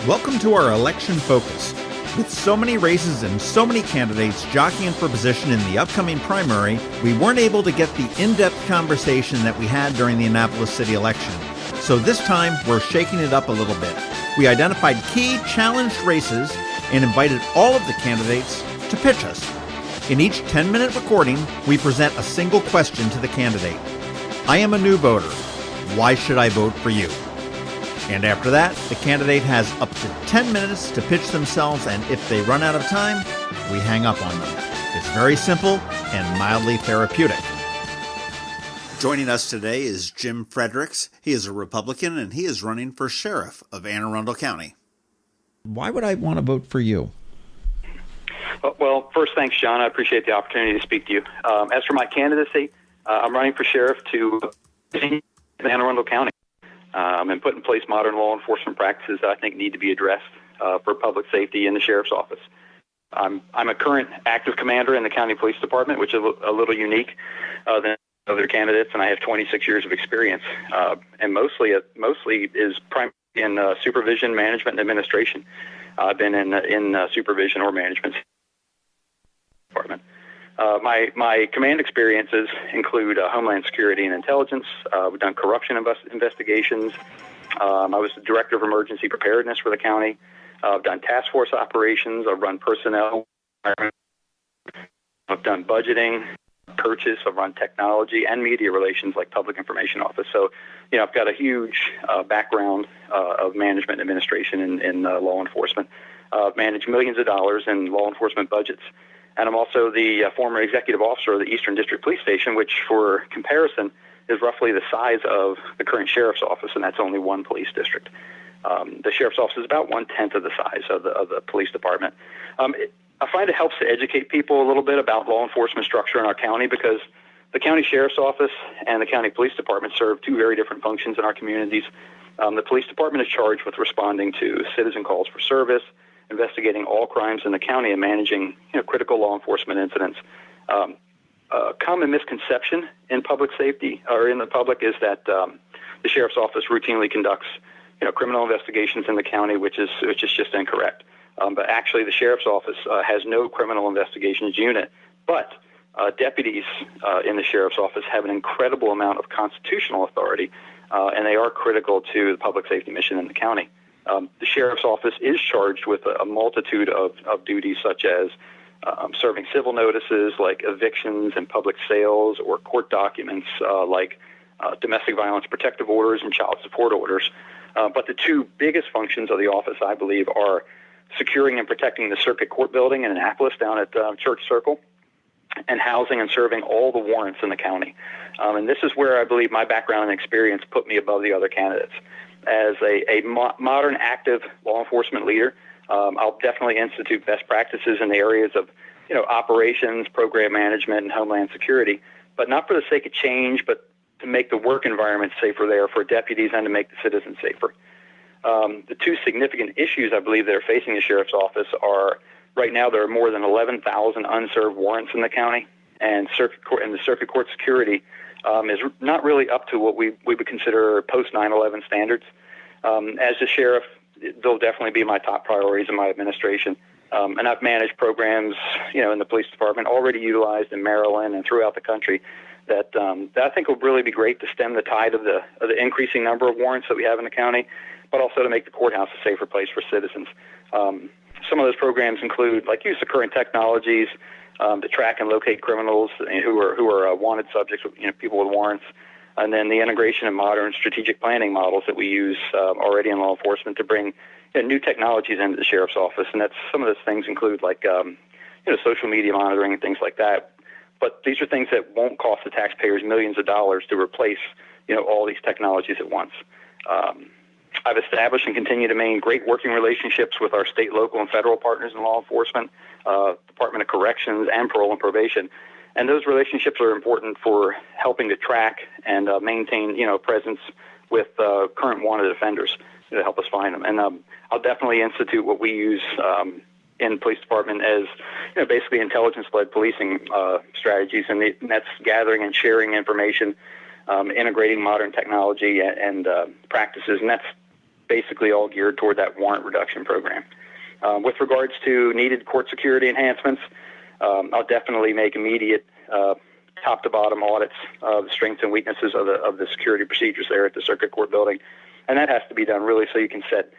Welcome to our election focus. With so many races and so many candidates jockeying for position in the upcoming primary, we weren't able to get the in-depth conversation that we had during the Annapolis city election. So this time, we're shaking it up a little bit. We identified key challenged races and invited all of the candidates to pitch us. In each 10-minute recording, we present a single question to the candidate. I am a new voter. Why should I vote for you? And after that, the candidate has up to 10 minutes to pitch themselves, and if they run out of time, we hang up on them. It's very simple and mildly therapeutic. Joining us today is Jim Fredericks. He is a Republican, and he is running for sheriff of Anne Arundel County. Why would I want to vote for you? Well, first, thanks, John. I appreciate the opportunity to speak to you. As for my candidacy, I'm running for sheriff to Anne Arundel County. And put in place modern law enforcement practices that I think need to be addressed for public safety in the sheriff's office. I'm a current active commander in the county police department, which is a little unique than other candidates, and I have 26 years of experience, and mostly is primarily in supervision, management, and administration. I've been in supervision or management department. My command experiences include Homeland Security and Intelligence. We've done corruption investigations. I was the Director of Emergency Preparedness for the county. I've done task force operations. I've run personnel. I've done budgeting, purchase. I've run technology and media relations like Public Information Office. So, I've got a huge background of management and administration in law enforcement. I've managed millions of dollars in law enforcement budgets. And I'm also the former executive officer of the Eastern District Police Station, which, for comparison, is roughly the size of the current sheriff's office, and that's only one police district. The sheriff's office is about 1/10 of the size of the police department. I find it helps to educate people a little bit about law enforcement structure in our county, because the county sheriff's office and the county police department serve two very different functions in our communities. The police department is charged with responding to citizen calls for service, investigating all crimes in the county, and managing critical law enforcement incidents. Common misconception in public safety or in the public is that the sheriff's office routinely conducts criminal investigations in the county, which is just incorrect. But actually, the sheriff's office has no criminal investigations unit, but deputies in the sheriff's office have an incredible amount of constitutional authority, and they are critical to the public safety mission in the county. The sheriff's office is charged with a multitude of duties, such as serving civil notices like evictions and public sales, or court documents like domestic violence protective orders and child support orders. But the two biggest functions of the office, I believe, are securing and protecting the circuit court building in Annapolis down at Church Circle, and housing and serving all the warrants in the county. And this is where I believe my background and experience put me above the other candidates. As a modern active law enforcement leader, I'll definitely institute best practices in the areas of operations, program management, and homeland security, but not for the sake of change, but to make the work environment safer there for deputies and to make the citizens safer. The two significant issues I believe that are facing the sheriff's office are, right now there are more than 11,000 unserved warrants in the county, and the circuit court security is not really up to what we would consider post 9/11 standards. As the sheriff, they'll definitely be my top priorities in my administration. And I've managed programs, in the police department already utilized in Maryland and throughout the country that I think will really be great to stem the tide of the increasing number of warrants that we have in the county, but also to make the courthouse a safer place for citizens. Some of those programs include use of current technologies to track and locate criminals who are wanted subjects, people with warrants, and then the integration of modern strategic planning models that we use already in law enforcement to bring new technologies into the sheriff's office. And that's some of those things include social media monitoring and things like that. But these are things that won't cost the taxpayers millions of dollars to replace all these technologies at once. I've established and continue to maintain great working relationships with our state, local, and federal partners in law enforcement, Department of Corrections, and parole and probation. And those relationships are important for helping to track and maintain, presence with current wanted offenders to help us find them. And I'll definitely institute what we use in the police department as, basically intelligence-led policing strategies, and that's gathering and sharing information, integrating modern technology and practices, and that's basically all geared toward that warrant reduction program. With regards to needed court security enhancements, I'll definitely make immediate top to bottom audits of the strengths and weaknesses of the security procedures there at the circuit court building. And that has to be done really so you can set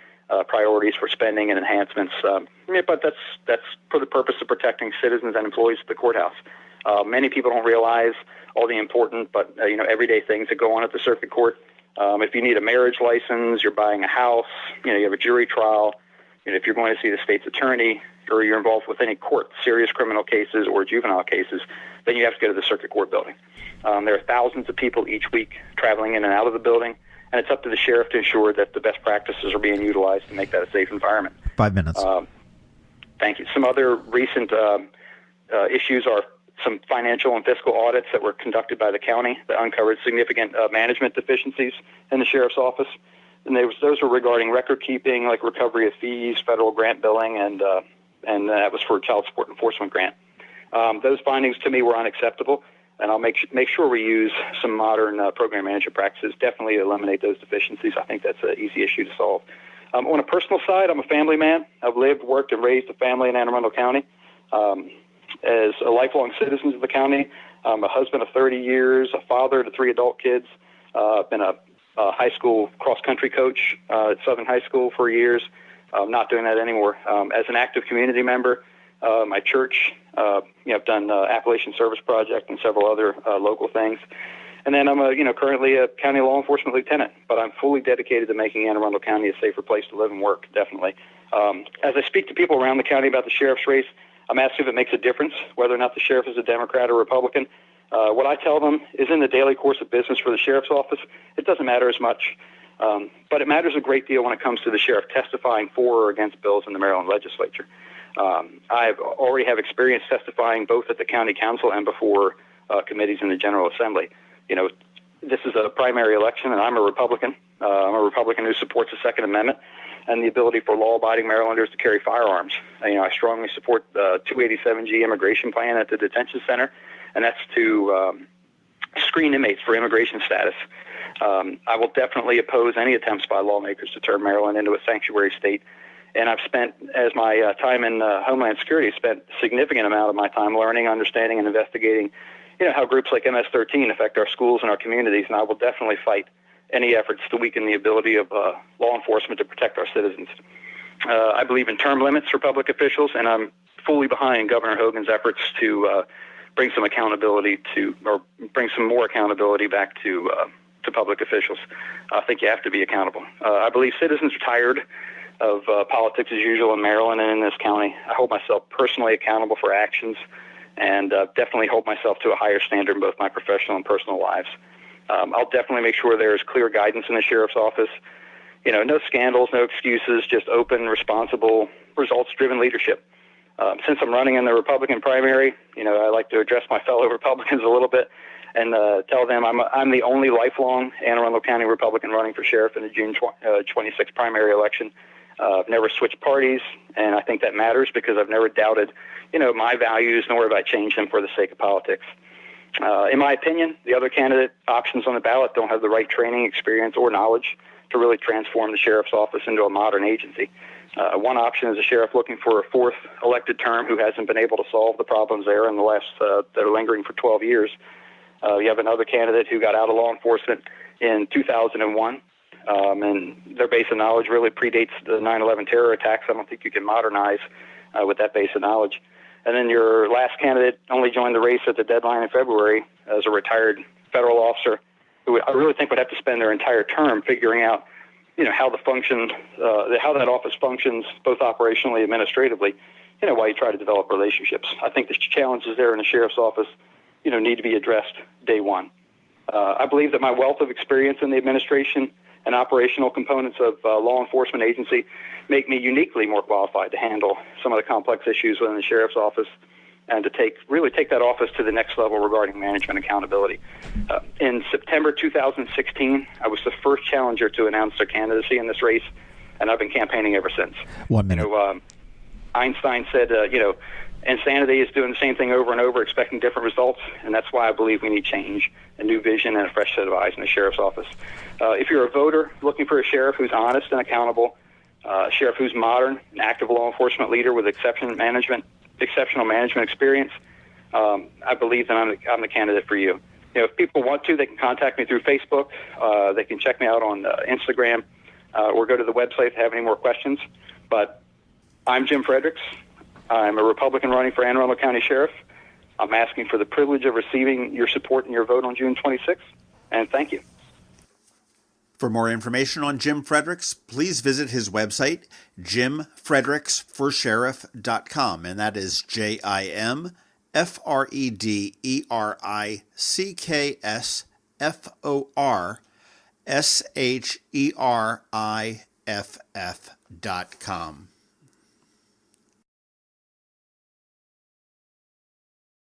priorities for spending and enhancements. But that's for the purpose of protecting citizens and employees at the courthouse. Many people don't realize all the important but everyday things that go on at the circuit court. If you need a marriage license, you're buying a house, you have a jury trial, if you're going to see the state's attorney, or you're involved with any court, serious criminal cases or juvenile cases, then you have to go to the circuit court building. There are thousands of people each week traveling in and out of the building, and it's up to the sheriff to ensure that the best practices are being utilized to make that a safe environment. 5 minutes. Thank you. Some other recent issues are some financial and fiscal audits that were conducted by the county that uncovered significant management deficiencies in the sheriff's office. And those were regarding record keeping, like recovery of fees, federal grant billing, and that was for a child support enforcement grant. Those findings to me were unacceptable, and I'll make sure we use some modern program management practices, definitely eliminate those deficiencies. I think that's an easy issue to solve. On a personal side, I'm a family man. I've lived, worked, and raised a family in Anne Arundel County. As a lifelong citizen of the county, I'm a husband of 30 years, a father to 3 adult kids. I've been a high school cross-country coach at Southern High School for years. I'm not doing that anymore. As an active community member, my church, I've done Appalachian Service Project and several other local things. And then I'm currently a county law enforcement lieutenant, but I'm fully dedicated to making Anne Arundel County a safer place to live and work, definitely. As I speak to people around the county about the sheriff's race, I'm asked if it makes a difference whether or not the sheriff is a Democrat or Republican. What I tell them is in the daily course of business for the sheriff's office, it doesn't matter as much. But it matters a great deal when it comes to the sheriff testifying for or against bills in the Maryland legislature. I already have experience testifying both at the county council and before committees in the General Assembly. This is a primary election, and I'm a Republican. I'm a Republican who supports the Second Amendment and the ability for law-abiding Marylanders to carry firearms. I strongly support the 287G immigration plan at the detention center, and that's to screen inmates for immigration status. I will definitely oppose any attempts by lawmakers to turn Maryland into a sanctuary state. And I've spent, as my time in Homeland Security, spent a significant amount of my time learning, understanding, and investigating, how groups like MS-13 affect our schools and our communities. And I will definitely fight any efforts to weaken the ability of law enforcement to protect our citizens. I believe in term limits for public officials, and I'm fully behind Governor Hogan's efforts to bring some accountability bring some more accountability back to public officials. I think you have to be accountable. I believe citizens are tired of politics as usual in Maryland and in this county. I hold myself personally accountable for actions, and definitely hold myself to a higher standard in both my professional and personal lives. I'll definitely make sure there's clear guidance in the sheriff's office. No scandals, no excuses, just open, responsible, results-driven leadership. Since I'm running in the Republican primary, I like to address my fellow Republicans a little bit and tell them I'm the only lifelong Anne Arundel County Republican running for sheriff in the June 26th primary election. I've never switched parties, and I think that matters because I've never doubted, my values, nor have I changed them for the sake of politics. In my opinion, the other candidate options on the ballot don't have the right training, experience, or knowledge to really transform the sheriff's office into a modern agency. One option is a sheriff looking for a fourth elected term who hasn't been able to solve the problems there in the last that are lingering for 12 years. You have another candidate who got out of law enforcement in 2001, and their base of knowledge really predates the 9/11 terror attacks. I don't think you can modernize with that base of knowledge. And then your last candidate only joined the race at the deadline in February as a retired federal officer who I really think would have to spend their entire term figuring out, how how that office functions both operationally and administratively, while you try to develop relationships. I think the challenges there in the sheriff's office, need to be addressed day one. I believe that my wealth of experience in the administration and operational components of law enforcement agency make me uniquely more qualified to handle some of the complex issues within the sheriff's office and to take that office to the next level regarding management accountability. In September 2016, I was the first challenger to announce their candidacy in this race, and I've been campaigning ever since. 1 minute. Einstein said, insanity is doing the same thing over and over, expecting different results, and that's why I believe we need change, a new vision, and a fresh set of eyes in the sheriff's office. If you're a voter looking for a sheriff who's honest and accountable, a sheriff who's modern, an active law enforcement leader with exceptional management experience, I believe that I'm the candidate for you. If people want to, they can contact me through Facebook. They can check me out on Instagram, or go to the website if they have any more questions. But I'm Jim Fredericks. I'm a Republican running for Anne Arundel County Sheriff. I'm asking for the privilege of receiving your support in your vote on June 26th, and thank you. For more information on Jim Fredericks, please visit his website, jimfredericksforsheriff.com, and that is JimFredericksforSheriff.com.